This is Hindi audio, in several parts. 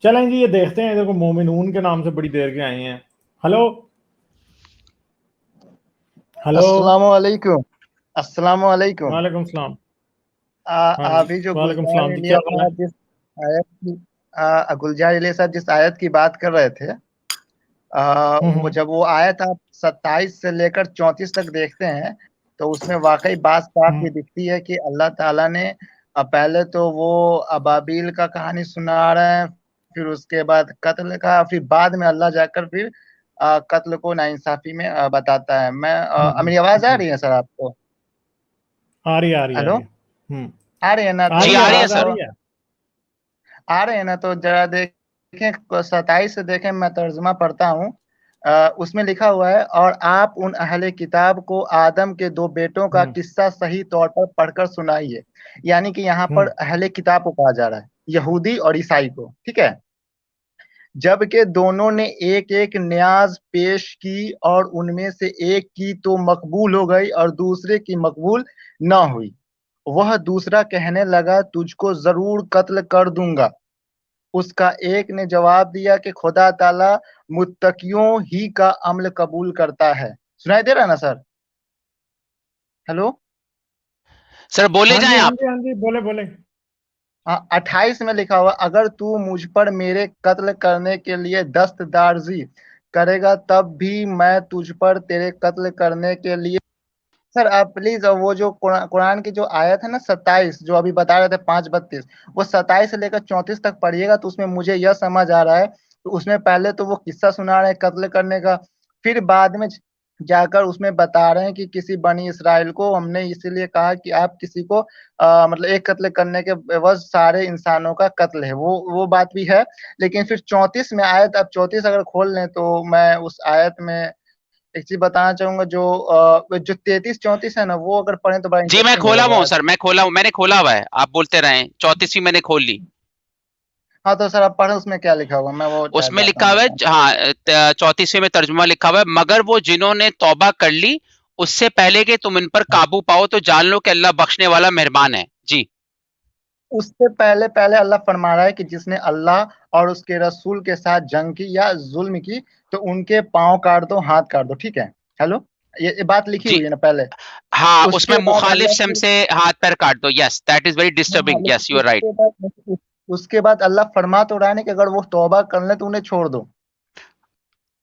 चलें जी, ये देखते हैं। देखो, मोमिनून के नाम से बड़ी देर के आए हैं। Hello hello. अस्सलामुअलैकुम। अस्सलामुअलैकुम। वालेकुम सलाम। हाँ जी, अभी जो वालेकुम गुलजार सलाम जी, क्या इलिया हाल है? साहब जिस आयत की गुलजार इलिया साहब जिस आयत की बात कर रहे थे, वो हम्म। जब वो आयत आप 27 से लेकर 34 तक देखते हैं तो उसमें वाकई बात साफ ये हम्म। दिखती है कि अल्लाह ताला ने पहले तो वो अबाबील का कहानी सुना रहे हैं, फिर उसके बाद कत्ल का, फिर बाद में अल्लाह जाकर फिर कत्ल को नाइंसाफी में बताता है। मेरी आवाज आ हम्म। रही है सर आपको? आ रही है, आ रही है, आ हेलो, रही है। हम्म। आ रही है ना? आ तो रही जी है, आ रही है आवाज आ सर। रही है। आ रहे हैं ना, तो जरा देखें 27 से देखें, मैं तर्जुमा पढ़ता हूँ। उसमें लिखा हुआ है, और आप उन अहले किताब को आदम के दो बेटों का हम्म। किस्सा सही तौर पर पढ़कर सुनाइए। यानी कि यहाँ पर हम्म। अहले किताब को कहा जा रहा है, यहूदी और ईसाई को, ठीक है। जबकि दोनों ने एक एक न्याज पेश की और उनमें से एक की तो मकबूल हो गई और दूसरे की मकबूल न हुई। वह दूसरा कहने लगा, तुझको जरूर कत्ल कर दूंगा। उसका एक ने जवाब दिया कि खुदा ताला मुत्तकियों ही का अमल कबूल करता है। सुनाई दे रहा है ना सर? हेलो। सर बोले हाँ जी, जाएं हाँ आप। जी, हाँ जी, बोले बोले। हाँ, 28 में लिखा हुआ, अगर तू मुझ पर मेरे कत्ल करने के लिए दस्तदारजी करेगा तब भी मैं तुझ पर तेरे कत्ल करने के लिए। सर आप प्लीज वो जो कुरान की जो आयत है ना 27, जो अभी बता रहे थे 5:32, वो 27 से लेकर 34 तक पढ़िएगा तो उसमें मुझे यह समझ आ रहा है। तो उसमें पहले तो वो किस्सा सुना रहे हैं कत्ल करने का, फिर बाद में जाकर उसमें बता रहे हैं कि किसी बनी इसराइल को हमने इसीलिए कहा कि आप किसी को मतलब एक कत्ल करने के एवज सारे इंसानों का कत्ल है, वो बात भी है। लेकिन फिर 34 में आयत, अब 34 अगर खोल लें तो मैं उस आयत में एक चीज बताना चाहूंगा, जो 33-34 है ना, वो अगर पढ़ें तो बड़ा जी मैं इंटरेस्टिंग खोला हुआ लगेगा। हूँ सर, मैं खोला हूँ, मैंने खोला हुआ है, आप बोलते रहें। 34वीं मैंने खोल ली। हाँ तो सर आप पढ़े, उसमें क्या लिखा हुआ, मैं वो उसमें चाहता लिखा हूँ हुआ है, बताना। हाँ 34वीं में तर्जुमा लिखा हुआ है, मगर वो जिन्होंने तौबा कर ली उससे पहले कि तुम इन पर काबू पाओ तो जान लो कि अल्लाह बख्शने वाला मेहरबान है। जी। उससे पहले पहले अल्लाह फरमा रहा है कि जिसने अल्लाह और उसके रसूल के साथ जंग की या जुल्म की तो उनके पांव काट दो, हाथ काट दो, ठीक है। हेलो, ये बात लिखी जी हुई है ना पहले। हाँ, उसमें उसके बाद मुखालिफ अल्लाह शम फिर, से हाथ पैर काट दो। यस, दैट इज वेरी हाँ डिस्टर्बिंग। यस, लेकिन यू आर राइट। उसके बाद अल्लाह फरमा तो रहा है ना कि अगर वो तौबा कर ले तो उन्हें छोड़ दो।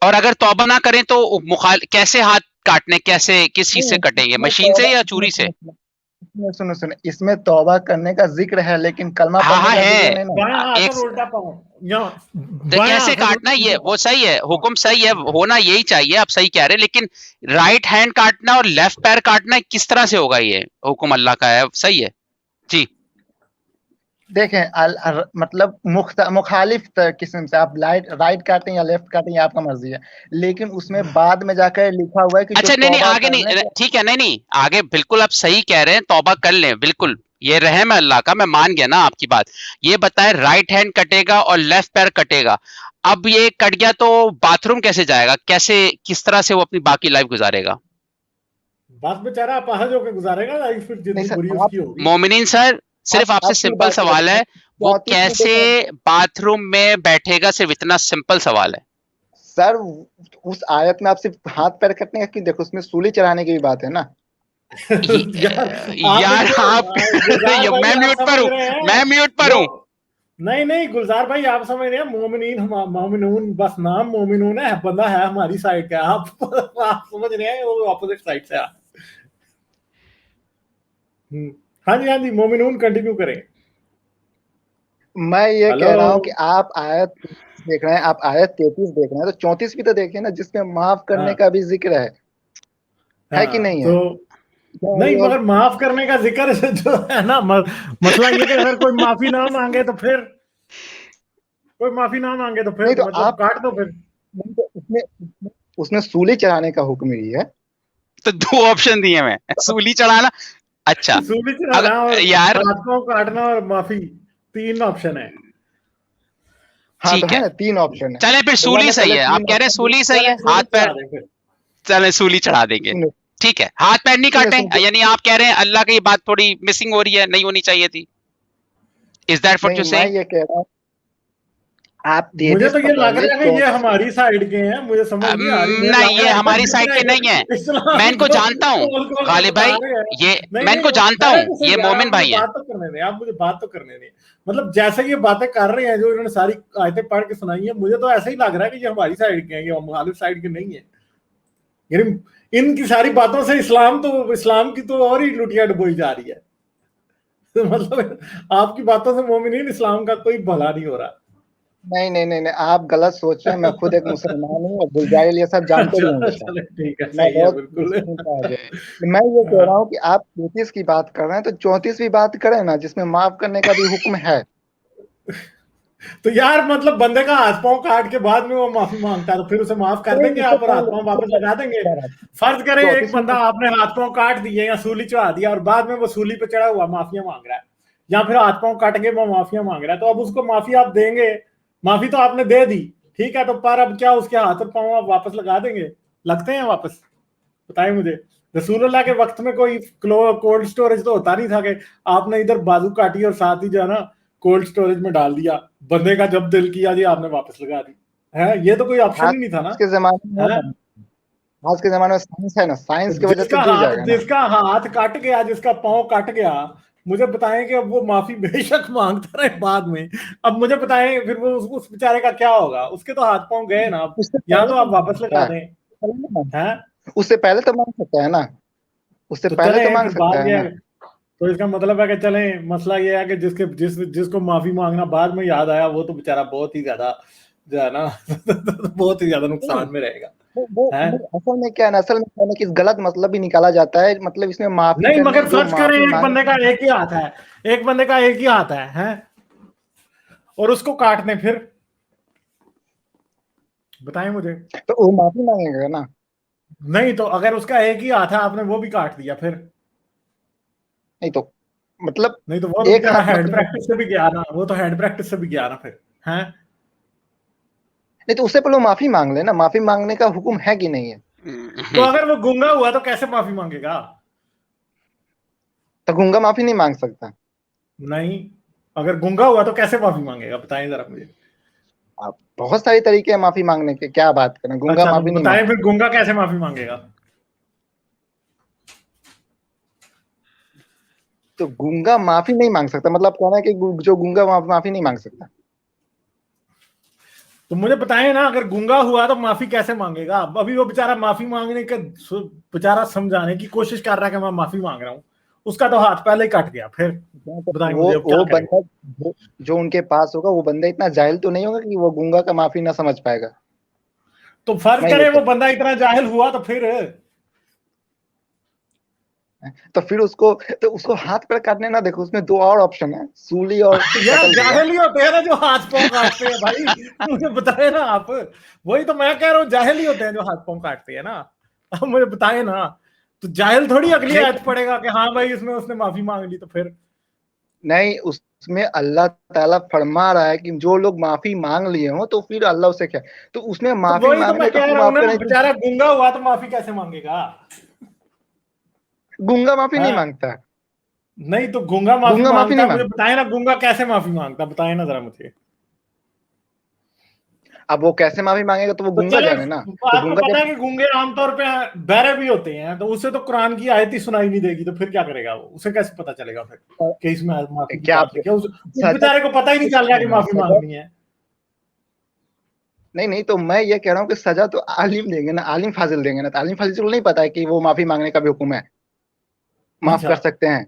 और अगर तौबा ना करें तो मुखाल कैसे हाथ काटने, कैसे, किस चीज से नहीं, कटेंगे, मशीन से या चूरी से? सुनो सुनो, इसमें तौबा करने का जिक्र है लेकिन कलमा हाँ पढ़ने हाँ का जिक्र है। नहीं ना। बायां एक आकर उल्टा पाओ, यहाँ तो बायां कैसे आकर काटना, ये सीधा वो पाओ। सही है, हाँ। हुक्म सही है, होना यही चाहिए, आप सही कह रहे हैं, लेकिन राइट हैंड काटना और लेफ्ट पैर काटना किस तरह से होगा? ये हुक्म अल्लाह का है, सही है। जी। देखें मतलब मुखालिफ किस्म से आप राइट काटें या लेफ्ट काटें, ये आपका मर्जी है। लेकिन उसमें बाद में जाकर लिखा हुआ है कि जो अच्छा, नहीं नहीं, तौबा आगे करने नहीं, का। ठीक है, नहीं नहीं, आगे बिल्कुल आप सही कह रहे हैं, तौबा कर लें, बिल्कुल ये रहम है अल्लाह का, मैं मान गया ना आपकी बात। ये बताएं, राइट हैंड कटेगा और लेफ्ट पैर कटेगा, अब ये कट गया तो बाथरूम कैसे जाएगा, कैसे, किस तरह से वो अपनी बाकी लाइफ गुजारेगा? बस बेचारा अपाहिज होकर गुजारेगा लाइफ, फिर नहीं जितनी सर, बुरी आप उसकी होगी। मोमिनीन सर, सिर्फ आपसे आपकी सिंपल बात सवाल गलत है। है, वो 34 में कैसे देखा बाथरूम में बैठेगा, सिर्फ इतना सिंपल सवाल है। सर, उस आयत में आप सिर्फ हाथ पैर कटने का क्यों, देखो उसमें सूली चढ़ाने की भी बात है ना। यार, आप यार इनको आप गुलजार भाई मैं आप म्यूट पर समझ हूँ, रहे हैं? मैं म्यूट पर वो हूँ। नहीं नहीं, गुलजार भाई आप समझ रहे हैं, मोमिनीन मोमिनून बस नाम मोमिनून है, बंदा है हमारी साइड का। आप समझ रहे हैं, वो ऑपोजिट साइड से है। हम्म। हाँ जी, हाँ जी, मोमिनून कंटिन्यू करें। मैं ये हेलो। कह रहा हूँ कि आप आयत देख रहे हैं, आप आयत 33 देख रहे हैं, तो 34 भी तो देखिए ना, जिसमें माफ करने हाँ का भी जिक्र है कि हाँ, नहीं है? तो नहीं, मगर माफ करने का जिक्र जो है ना, मसला ये कि अगर कोई माफी ना मांगे तो फिर, कोई माफी ना मांगे तो फिर नहीं तो मतलब आप, काट दो फिर। नहीं तो उसमें उसमें सूली चढ़ाने का हुक्म ही है। तो दो ऑप्शन दिए मैं, सूली चढ़ाना। अच्छा, सूली अगर चढ़ाना और यार, हाथ पांव काटना और माफी, तीन ऑप्शन है। हाँ तो ठीक है है, ना, 3 ऑप्शन है। चले फिर तो सूली मैंने सही पहले है, आप 3 कह रहे हैं ऑप्शन दिए। सूली सही है, चले हाथ सूली पैर, चढ़ा दे फिर। चले सूली चढ़ा देंगे। सुनो ठीक है, हाथ पैर नहीं सुनो काटे, सुनो, यानी आप कह रहे हैं अल्लाह की बात थोड़ी मिसिंग हो रही है, नहीं होनी चाहिए थी। इज दैट व्हाट नहीं यू मैं सेइंग? ये कह रहा हूँ, आप मुझे 33 तो ये लग पकड़िए, रहा है कि ये 34 हमारी साइड के हैं, मुझे समझ नहीं आ रही, मुझे नहीं, लग ये रहा है हमारी जिस साइड तरह के नहीं है। ये इस्लाम मैं इनको को जानता हूँ खोल खोल के गालिब बता भाई, रहे हैं। ये नहीं मैं नहीं, इनको वो जानता है हूँ, तो ये सही यार, आप मोमिन मुझे भाई हैं। बात तो करने दें, आप मुझे बात तो करने दें। मतलब जैसे ये बातें कर रहे हैं जो इन्होंने सारी आयतें पढ़ के सुनाई है, मुझे तो ऐसा ही लग रहा है कि ये हमारी साइड के हैं, ये मुखालिफ साइड के नहीं है। यानी इनकी सारी बातों से इस्लाम की तो और ही लुटिया डुबोई जा रही है। तो मतलब आपकी बातों से मोमिनीन इस्लाम का कोई भला नहीं हो रहा। नहीं नहीं नहीं नहीं, आप गलत सोच रहे हैं। मैं खुद एक मुसलमान हूँ और गुलजाइल ये सब जानते भी होंगे शायद। चले ठीक है, मैं सही है, बहुत बिल्कुल। स्कूल का आ गया। मैं ये कह रहा हूँ कि आप 34 की बात कर रहे हैं तो 34 भी बात करें ना, जिसमें माफ करने का भी हुक्म है। तो यार मतलब बंदे का हाथ पांव काट के बाद में वो माफी मांगता है तो फिर उसे माफ कर नहीं, देंगे आप और हाथ पांव इससे वापस लगा देंगे? पहले फर्ज करें एक 34 बंदा में आपने हाथ पांव काट दिए या सूली चढ़ा दिया और बाद में वो सूली पे चढ़ा हुआ माफिया मांग रहा है, या फिर हाथ पांव काट के वो माफिया मांग रहा है, तो अब उसको माफी आप देंगे? माफी तो आपने दे दी, ठीक है, तो पर अब क्या उसके हाथ और पांव आप वापस लगा देंगे? लगते हैं वापस? बताएं मुझे। रसूलुल्लाह के वक्त में कोई कोल्ड स्टोरेज तो होता नहीं था कि आपने इधर बाजू काटी और साथ ही जो है ना कोल्ड स्टोरेज में डाल दिया, बंदे का जब दिल किया जी आपने वापस लगा दी है, ये तो कोई ऑप्शन आज ही नहीं था ना। के जमाने में है है ना, आज के जमाने में साइंस है ना, साइंस की वजह से जुड़ जाएगा ना। जिसका हाथ कट गया, जिसका पांव कट गया, मुझे बताएं कि अब वो माफी बेशक मांगता रहे बाद में, अब मुझे बताएं फिर वो उस बेचारे का क्या होगा? उसके तो हाथ पांव गए ना, अब उससे या पहले तो तो आप मांग वापस सकता लगा है, दें। हैं? उससे पहले तो मांग सकता है ना, उससे तो पहले चले तो मांग फिर सकता बात है यह ना। है, तो इसका मतलब है कि चले, मसला ये है कि जिसको माफी मांगना बाद में याद आया वो तो बेचारा बहुत ही ज्यादा जो है ना बहुत ही ज्यादा नहीं, नुकसान में रहेगा। वो है? असल में क्या है ना, असल में कहने की गलत मतलब भी निकाला जाता है। मतलब इसमें माफी नहीं करने, मगर जो फर्ज करें माफी एक बंदे का मांगे एक ही हाथ है, एक बंदे का एक ही हाथ है और उसको काटने, फिर बताएं मुझे। तो वो माफी मांगेगा ना। नहीं तो अगर उसका एक ही हाथ है, आपने वो भी काट दिया, फिर? नहीं तो मतलब नहीं तो वो तो एक बेचारा हाथ हैंड मतलब, प्रैक्टिस से भी गया ना, वो तो हैंड प्रैक्टिस से भी गया ना फिर। है? नहीं तो उससे पहले वो माफी मांग ले ना। माफी मांगने का हुक्म है कि नहीं है? तो अगर वो गूंगा हुआ तो कैसे माफी मांगेगा? तो गूंगा माफी नहीं मांग सकता? नहीं, अगर गूंगा हुआ तो कैसे माफी मांगेगा? बताएं जरा मुझे। आप बहुत सारे तरीके हैं माफी मांगने के, क्या बात करें, गूंगा अच्छा तो माफी नहीं मांग बताएं फिर सकता। गूंगा कैसे माफी मांगेगा? तो गूंगा माफी नहीं मांग सकता मतलब कहना है कि जो गूंगा माफी नहीं मांग सकता। तो मुझे बताएं ना, अगर गूंगा हुआ तो माफी कैसे मांगेगा? अभी वो बेचारा माफी मांगने के बेचारा समझाने की कोशिश कर रहा है कि मैं माफी मांग रहा हूं, उसका तो हाथ पहले ही कट गया, फिर तो बताएं मुझे अब क्या वो करें? बंदा जो उनके पास होगा, वो बंदा इतना जाहिल तो नहीं होगा कि वो गूंगा का माफी ना समझ पाएगा। तो फर्ज मैं ये करें वो कह बंदा इतना जाहिल हुआ तो फिर? तो फिर उसको हाथ पैर काटने ना, देखो उसमें दो और ऑप्शन है, सूली और तो यार कत्ल भैया। जाहिल ही होते हैं ना जो हाथ पांव काटते हैं भाई, मुझे बताए ना आप। वही तो मैं कह रहा हूँ, जाहिल ही होते हैं जो हाथ पांव काटते हैं ना। अब मुझे बताए ना, तो जाहिल थोड़ी अगली नहीं आयत पड़ेगा कि हाँ भाई इसमें उसने माफी मांग ली, तो फिर? नहीं, उसमें अल्लाह ताला फरमा रहा है कि जो लोग माफी मांग लिए हो तो फिर अल्लाह उसे क्या, तो उसमें तो माफी वही तो मैं मांगने का कह हुक्म रहा हूँ ना, आपका नहीं कि बेचारा गूंगा हुआ तो माफी कैसे मांगेगा? गूंगा माफी नहीं हाँ? मांगता। नहीं तो गूंगा माफी गूंगा माफी मांगता नहीं है, मुझे मांगता। बताए ना गूंगा कैसे माफी मांगता, बताए ना जरा मुझे। अब वो कैसे माफी मांगेगा तो वो तो गूंगा चले, जाने ना। तो आपको गूंगा पता है जब कि गूंगे आमतौर पे बहरे भी होते हैं, तो उसे तो कुरान की आयत ही सुनाई नहीं देगी, तो फिर क्या करेगा वो? उसे कैसे पता चलेगा फिर कि इसमें माफी की क्या आप बात लिखी है? उस सजा बेचारे को पता ही नहीं चल रहा कि माफी सजा मांगनी है। नहीं नहीं, तो मैं ये कह रहा हूँ कि सजा तो आलिम देंगे ना, आलिम फाजिल देंगे ना। तो आलिम फाजिल को नहीं पता है कि वो माफी मांगने का भी हुक्म है, माफ अच्छा, कर सकते हैं।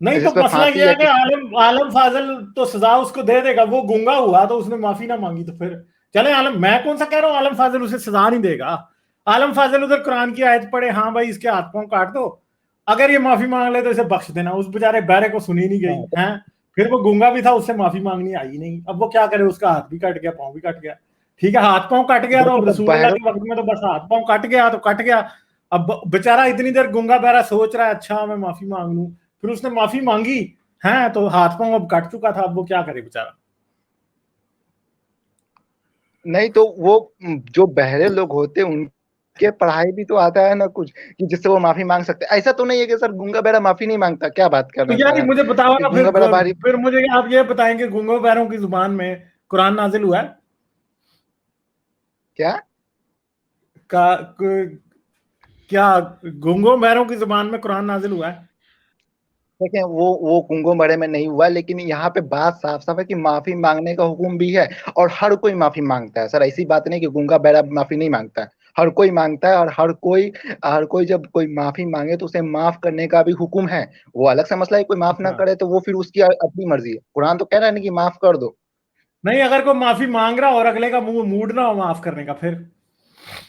नहीं तो जिस पे मसला फांसी ये या है कि किसी आलम आलम फाजल तो सजा उसको दे देगा, वो गूंगा हुआ तो उसने माफी ना मांगी, तो फिर? चले आलम, मैं कौन सा कह रहा हूँ आलम फाजल उसे सजा नहीं देगा। आलम फाजल उधर कुरान की आयत पढ़े, हाँ भाई इसके हाथ पांव काट दो, अगर ये माफी मांग ले तो इसे बख्श देना, उस बेचारे बहरे को सुनी नहीं गई हाँ, है। फिर वो गूंगा भी था, उससे माफी मांगनी आई नहीं, अब वो क्या करे? उसका हाथ भी कट गया, पांव भी कट गया, ठीक है, हाथ पांव कट गया तो देखो अब जब रसूलुल्लाह बहरों के वक्त में तो बस हाथ पांव कट गया तो कट गया। अब बेचारा इतनी देर गूंगा बहरा सोच रहा है, अच्छा मैं माफी मांग लूं, फिर उसने माफी मांगी है तो हाथ पांव अब कट चुका था, अब वो क्या करे बेचारा? नहीं तो वो जो बहरे लोग होते हैं उनके पढ़ाई भी तो आता है ना कुछ, कि जिससे वो माफी मांग सकते हैं। ऐसा तो नहीं है कि सर गूंगा बहरा माफी नहीं मांगता, क्या बात कर तो रहे हैं यार सर आप, मुझे बताओ कि ना गूंगा बहरा बारी। फिर मुझे आप ये बताएंगे गूंगों बैरों की जुबान में कुरान नाजिल हुआ है? क्या क्या गूंगों बहरों की जुबान में कुरान नाजिल हुआ है? देखें, वो कुंगो मरे में नहीं हुआ, लेकिन यहाँ पे बात साफ साफ है कि माफी मांगने का हुक्म भी है, और हर कोई माफी मांगता है सर। ऐसी बात नहीं कि गूंगा बहरा माफी नहीं मांगता है, हर कोई मांगता है। और हर कोई जब कोई माफी मांगे तो उसे माफ करने का भी हुक्म है। वो अलग सा मसला है, कोई माफ ना अच्छा। करे तो वो फिर उसकी अपनी मर्जी है। कुरान तो कह रहा है ना कि माफ कर दो। नहीं, अगर कोई माफी मांग रहा और अगले का मूड ना हो माफ करने का, फिर?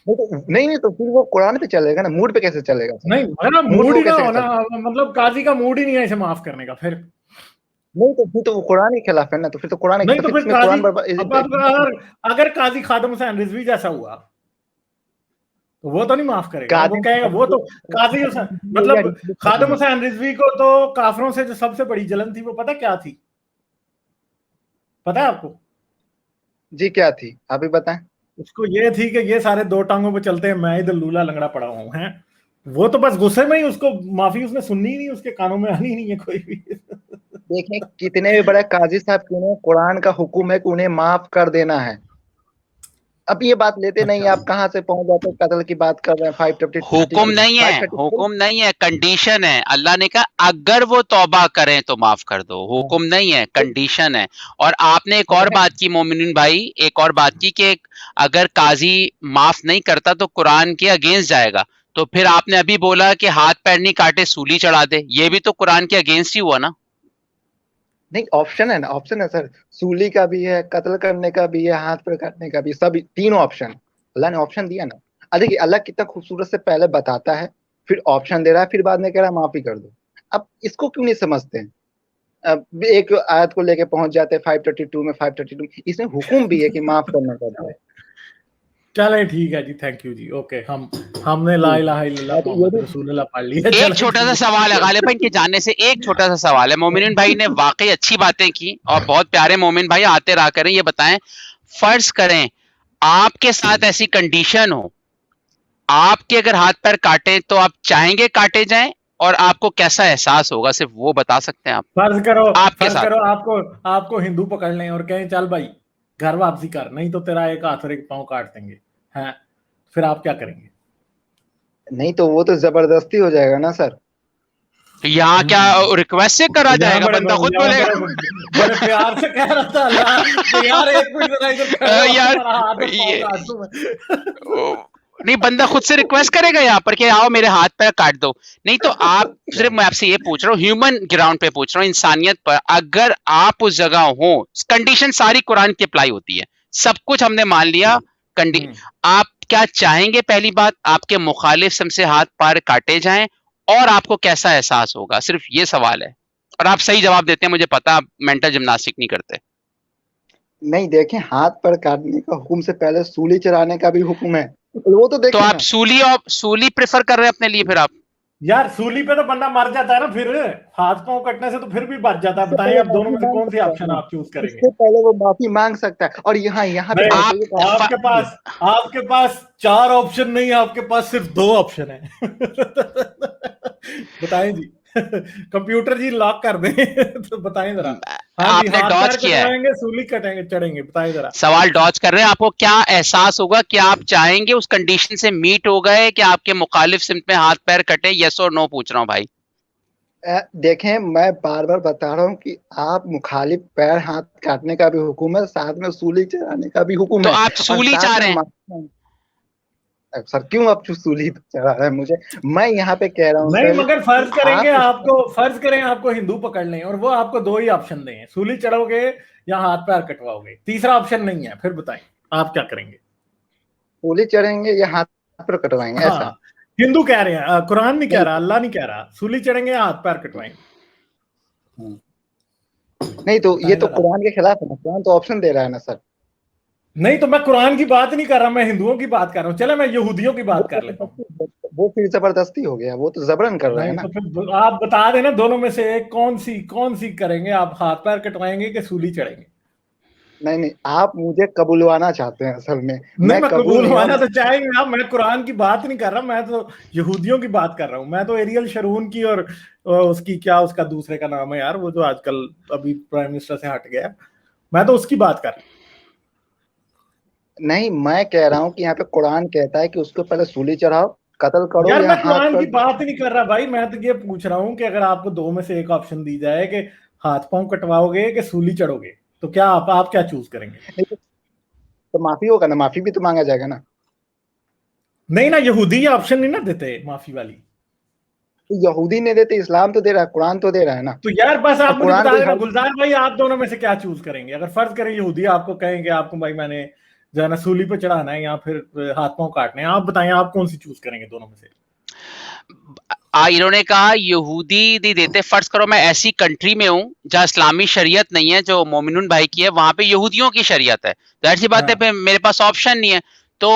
नहीं तो फिर वो कुरान पे चलेगा ना, मूड पे कैसे चलेगा सर? नहीं, अगर मूड पे मूड वो ही ना कैसे हो ना, चलेगा? मतलब काजी का मूड ही नहीं है इसे माफ करने का, फिर? नहीं तो फिर तो वो कुरान के खिलाफ है ना, तो फिर तो कुरान नहीं तो तो फिर फिर इसमें काजी, कुरान अब अगर काजी खादम हुसैन रिजवी जैसा हुआ तो वो तो नहीं माफ करेगा ना, वो कादिम कहेगा वो तो काजी हुसैन, मतलब खादम हुसैन रिजवी को तो काफरों से जो सबसे बड़ी जलन थी वो पता क्या थी? पता है आपको? जी क्या थी, आप ही बताएं। उसको ये थी कि ये सारे दो टांगों पे चलते हैं, मैं इधर लूला लंगड़ा पड़ा हूं है। वो तो बस गुस्से में ही उसको माफी उसने सुननी ही नहीं, उसके कानों में आनी ही नहीं है कोई भी। देखें, कितने भी बड़े काजी साहब क्यों नहीं, कुरान का हुक्म है कि उन्हें माफ कर देना है। अब ये बात लेते नहीं, अच्छा, आप कहाँ से पहुंच जाते हैं, कत्ल की बात कर रहे हैं। हुक्म 532 नहीं है, 532 हुक्म नहीं है, कंडीशन है। अल्लाह ने कहा अगर वो तौबा करें तो माफ कर दो, हुक्म नहीं है, कंडीशन है। और आपने एक और बात की मोमिन भाई, एक और बात की कि अगर काजी माफ नहीं करता तो कुरान के अगेंस्ट जाएगा। तो फिर आपने अभी बोला कि हाथ पैर नहीं काटे सूली चढ़ा दे, ये भी तो कुरान के अगेंस्ट ही हुआ ना। नहीं, ऑप्शन है ना, ऑप्शन है सर। सूली का भी है, कत्ल करने का भी है, हाथ पर काटने का भी, सब तीनों ऑप्शन अल्लाह ने ऑप्शन दिया ना। देखिए, अल्लाह कितना खूबसूरत से पहले बताता है, फिर ऑप्शन दे रहा है, फिर बाद में कह रहा है माफी कर दो। अब इसको क्यों नहीं समझते हैं? अब एक आयत को लेके पहुंच जाते हैं 532 में। 532 इसमें हुक्म भी है कि माफ करना पड़ता है। चले ठीक है जी, थैंक यू जी, ओके। हमने ला इलाहा इल्लल्लाह तो ये मोहम्मद भी रसूलुल्लाह पढ़ लिया, एक चले छोटा सा ठीक सवाल है गालिब भाई, इनके जानने से एक छोटा सा सवाल है। मोमिन भाई ने वाकई अच्छी बातें की और बहुत प्यारे मोमिन भाई आते रहा करें। ये बताएं, फर्ज करें आपके साथ ऐसी कंडीशन हो, आपके अगर हाथ पैर काटे तो आप चाहेंगे काटे जाएं, और आपको कैसा एहसास होगा, सिर्फ वो बता सकते हैं आप फर्ज करो, आपके फर्ज साथ। करो आपको हिंदू पकड़ लें और कहें चल भाई घर वापसी कर, नहीं तो तेरा एक हाथ और एक पांव काट देंगे, हैं? फिर आप क्या करेंगे? नहीं तो वो तो जबरदस्ती हो जाएगा ना सर। तो यहाँ क्या रिक्वेस्ट से करा यहाँ जाएगा, बंदा खुद बोलेगा। बड़े प्यार से कह रहा था अल्लाह कि यार एक मिनट जरा इधर खड़े हो, यार तुम्हारा हाथ और पांव ये काट दूं मैं। नहीं, बंदा खुद से रिक्वेस्ट करेगा यहाँ पर कि आओ मेरे हाथ पैर काट दो। नहीं तो आप, सिर्फ मैं आपसे ये पूछ रहा हूँ, ह्यूमन ग्राउंड पे पूछ रहा हूँ, इंसानियत पर, अगर आप उस जगह हो, कंडीशन सारी कुरान की अप्लाई होती है, सब कुछ हमने मान लिया। आप क्या चाहेंगे? पहली बात, आपके मुखालिफ से हाथ पैर काटे जाएं, और आपको कैसा एहसास होगा? सिर्फ ये सवाल है, और आप सही जवाब देते हैं, मुझे पता आप मेंटल जिम्नास्टिक नहीं करते। नहीं, देखें, हाथ पर काटने का हुक्म से पहले सूली चढ़ाने का भी हुक्म है, वो तो तो देखें आप ना। सूली प्रेफर कर रहे हैं अपने लिए? फिर आप यार सूली पे तो बंदा मर जाता है ना, फिर हाथ पांव कटने से तो फिर भी बच जाता है। इससे बताएं पहले आप दोनों माफी में से मांग कौन सी सकता है ऑप्शन ना, आप चूज करेंगे? इससे पहले वो माफी मांग सकता है। और यहाँ पे नहीं, देखिए आपके पास चार ऑप्शन नहीं, आपके पास सिर्फ दो ऑप्शन है। बताएं जी। कंप्यूटर जी लॉक कर दें। तो बताएं जरा। हाँ जी, आपने हाथ डॉज पैर किया है, कटवाएंगे, सूली कटेंगे, चढ़ेंगे, बताएं जरा। सवाल डॉज कर रहे हैं। आपको क्या एहसास होगा कि आप चाहेंगे उस कंडीशन से मीट हो गए कि आपके मुखालिफ सिमत में हाथ पैर कटे? यस और नो पूछ रहा हूं भाई। देखें, मैं बार बार बता रहा हूँ कि आप मुखालिफ पैर हाथ काटने का भी हुक्म है, साथ में सूली चढ़ाने का भी हुक्म तो है, आप और सूली चाह साथ रहे में हैं? सर क्यों आप सूली चढ़ा रहे हैं मुझे? मैं यहाँ पे कह रहा हूँ नहीं, सर मगर कि फर्ज करें आपको हिंदू पकड़ लें और वो आपको दो ही ऑप्शन दें, सूली चढ़ोगे या हाथ पैर कटवाओगे, तीसरा ऑप्शन नहीं है, फिर बताएं आप क्या करेंगे? सूली चढ़ेंगे या हाथ पर कटवाएंगे, हाँ, ऐसा? हिंदू कह रहे हैं, कुरान नहीं कह नहीं रहा, अल्लाह नहीं कह रहा, सूली चढ़ेंगे या हाथ पैर कटवाएंगे? नहीं तो ये बताएं तो जरा। कुरान के खिलाफ है ना, कुरान तो ऑप्शन दे रहा है ना सर। नहीं तो मैं कुरान की बात नहीं कर रहा, मैं हिंदुओं की बात कर रहा हूँ। चले मैं यहूदियों की बात कर लेता हूँ। वो फिर जबरदस्ती हो गया, वो तो जबरन कर रहे हैं नहीं ना। तो फिर आप बता देना दोनों में से एक कौन सी करेंगे आप, हाथ पैर कटवाएंगे कि सूली चढ़ेंगे? नहीं नहीं, आप मुझे कबूलवाना चाहते हैं असल में। नहीं, मैं मैं कबूल कबूल नहीं माना हूँ। तो चाहेंगे आप, मैं कुरान की बात नहीं कर रहा, मैं तो यहूदियों की बात कर रहा हूँ। मैं तो एरियल शरून की और उसकी क्या उसका दूसरे का नाम है यार, वो जो आजकल अभी प्राइम मिनिस्टर से हट गया, मैं तो उसकी बात कर रहा हूँ। नहीं, मैं कह रहा हूँ कि यहाँ पे कुरान कहता है कि उसको पहले सूली चढ़ाओ, कत्ल करो यार या मैं हाथ कुरान पर। की बात ही नहीं कर रहा भाई, मैं तो ये पूछ रहा हूँ कि अगर आपको दो में से एक ऑप्शन दी जाए कि हाथ पांव कटवाओगे कि सूली चढ़ोगे, तो क्या आप क्या चूज करेंगे? नहीं, तो माफी होगा ना, माफी भी तो मांगा जाएगा ना। नहीं ना, यहूदी ये ऑप्शन नहीं ना देते माफी वाली। तो यहूदी नहीं देते, इस्लाम तो दे रहा है, कुरान तो दे रहा है ना। तो यार बस और आप मुझे कुरान बता कोई देना हर गुलजार भाई, आप दोनों में से क्या चूज करेंगे? अगर फर्ज करें यहूदी आपको कहेंगे आपको भाई मैंने जो है ना सूली पे चढ़ाना है या फिर हाथ पांव काटने हैं, आप बताएं आप कौन सी चूज करेंगे दोनों में से? इन्होंने कहा यहूदी नहीं देते। फर्ज करो मैं ऐसी कंट्री में हूं जहां इस्लामी शरीयत नहीं है, जो मोमिनुन भाई की है, वहां पे यहूदियों की शरीयत है, तो ऐसी बात है हाँ पे मेरे पास ऑप्शन नहीं है। तो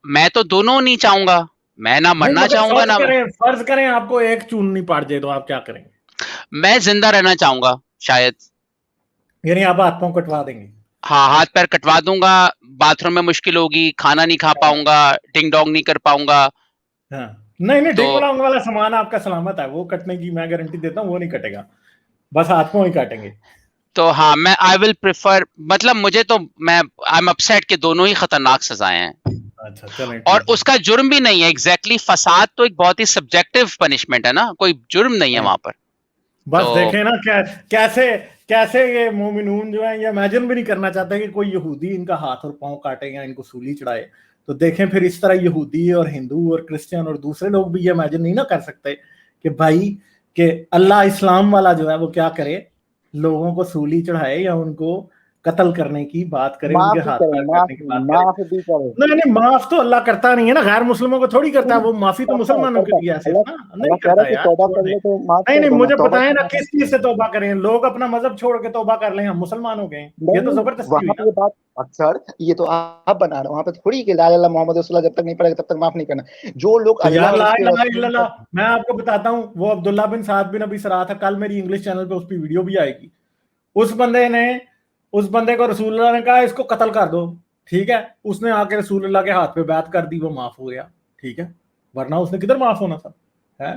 मैं तो दोनों नहीं चाहूंगा, मैं ना नहीं, मरना मगर चाहूंगा ना। फर्ज करें आपको एक चुननी पड़ जाए तो आप क्या करेंगे? मैं जिंदा रहना चाहूंगा शायद। यानी आप हाथ पांव कटवा देंगे? हाँ, हाथ पैर कटवा दूंगा। बाथरूम में मुश्किल होगी, खाना नहीं खा हाँ पाऊंगा, टिंग डोंग नहीं कर पाऊंगा। हाँ। नहीं नहीं, तो डिंग वाला वाला सामान आपका सलामत है, वो कटने की मैं गारंटी देता हूँ, वो नहीं कटेगा, बस हाथ पांव ही काटेंगे। तो हाँ, मैं आई विल प्रेफर, मतलब मुझे तो मैं आई एम अपसेट कि दोनों ही खतरनाक सजाएं हैं। अच्छा चलें और ठीक है। उसका जुर्म भी नहीं है एग्जैक्टली फसाद तो एक बहुत ही सब्जेक्टिव पनिशमेंट है ना, कोई जुर्म नहीं है हाँ। वहां पर। बस तो देखें ना कैसे कैसे ये मोमिनून जो है ये इमेजिन भी नहीं करना चाहते कि कोई यहूदी इनका हाथ और पांव काटे या इनको सूली चढ़ाए। तो देखें फिर इस तरह यहूदी और हिंदू और क्रिश्चियन और दूसरे लोग भी ये इमेजिन नहीं ना कर सकते कि भाई कि अल्लाह इस्लाम वाला जो है वो क्या करे, लोगों को सूली चढ़ाए या उनको कत्ल करने की बात करे, उनके माफ भी हाथ करे, पैर काटने की माफ बात करे। माफ भी करे। नहीं नहीं, माफ तो अल्लाह करता नहीं है ना, गैर मुस्लिमों को थोड़ी करता है नहीं, वो, माफी तो करता है, मुसलमानों के करता है। लिए है सिर्फ अल्लाह ना, अल्लाह नहीं कह रहा करता है कि यार, तौबा छोड़ कर दे। ले तो माफ नहीं कर नहीं, दूंगा, मुझे तौबा बताएं ना करना किस चीज से तौबा करें, लोग अपना मजहब छोड़ के तौबा कर लें, हम मुसलमान हो गए, ये तो नहीं, जबरदस्ती हुई वहां पे ना। ये बात अक्सर ये तो आप बना रहे हो, वहां पे थोड़ी कि ला इलाहा इल्लल्लाह मोहम्मद रसूलुल्लाह जब तक नहीं पड़ेगा तब तक माफ नहीं करना। जो लोग तो अल्लाह यार और ला उसके इलाहा रसूल का। इल्लल्लाह, मैं आपको बताता हूँ, वो अब्दुल्ला बिन साद बिन अबी सराह था, कल मेरी इंग्लिश चैनल पे उस पर वीडियो भी आएगी। उस बंदे ने उस बंदे को रसूलुल्लाह ने कहा इसको कत्ल कर दो, ठीक है, उसने आके रसूलुल्लाह के हाथ पे बैत कर दी, वो माफ हो गया, ठीक है, वरना उसने किधर माफ होना था? है,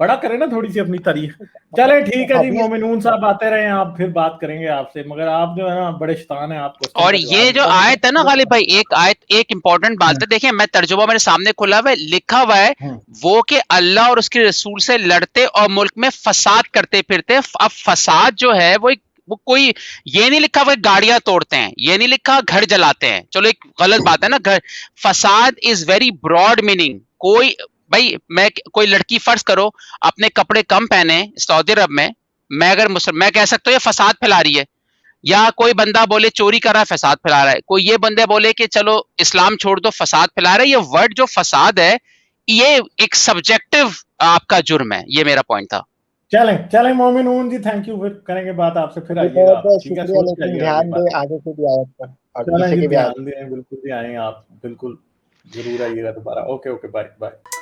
पढ़ा करें ना थोड़ी सी अपनी तारीख। चले ठीक है जी, हदीस मोमिनून साहब आते रहे, आप फिर बात करेंगे आपसे, मगर आप जो है ना बड़े शैतान हैं, आप क्वेश्चन और का ये जवाब जो आयत है ना गालिब भाई, एक आयत, एक इंपॉर्टेंट बात है, देखिए मैं तर्जुमा मेरे सामने खुला हुआ है, लिखा हुआ है वो कि अल्लाह और उसके रसूल से लड़ते और मुल्क में फसाद करते फिरते। अब फसाद जो है वो कोई ये नहीं लिखा हुआ गाड़ियां तोड़ते हैं, ये नहीं लिखा घर जलाते हैं, चलो एक गलत बात है ना। घर फसाद इज वेरी ब्रॉड मीनिंग। कोई भाई, मैं कोई लड़की फर्ज करो अपने कपड़े कम पहने सऊदी अरब में, मैं अगर मैं कह सकता हूँ ये फसाद फैला रही है। या कोई बंदा बोले चोरी कर रहा है, फसाद फैला रहा है। कोई ये बंदे बोले कि चलो इस्लाम छोड़ दो, फसाद फैला रहा है। ये वर्ड जो फसाद है, ये एक सब्जेक्टिव आपका जुर्म है, ये मेरा पॉइंट था। चलें चलें मोमिनून जी, थैंक यू, फिर करेंगे बात आपसे, फिर जी आइएगा बहुत आप, बहुत ठीक है, शुक्रिया, सोच के लेकिन आइएगा अगली ध्यान बार। दे आगे से भी आयत पर और चलें पीछे जी, के भी आयत। ध्यान दें, बिल्कुल जी, आए आप बिल्कुल, जरूर आइएगा दोबारा। Okay okay, bye bye.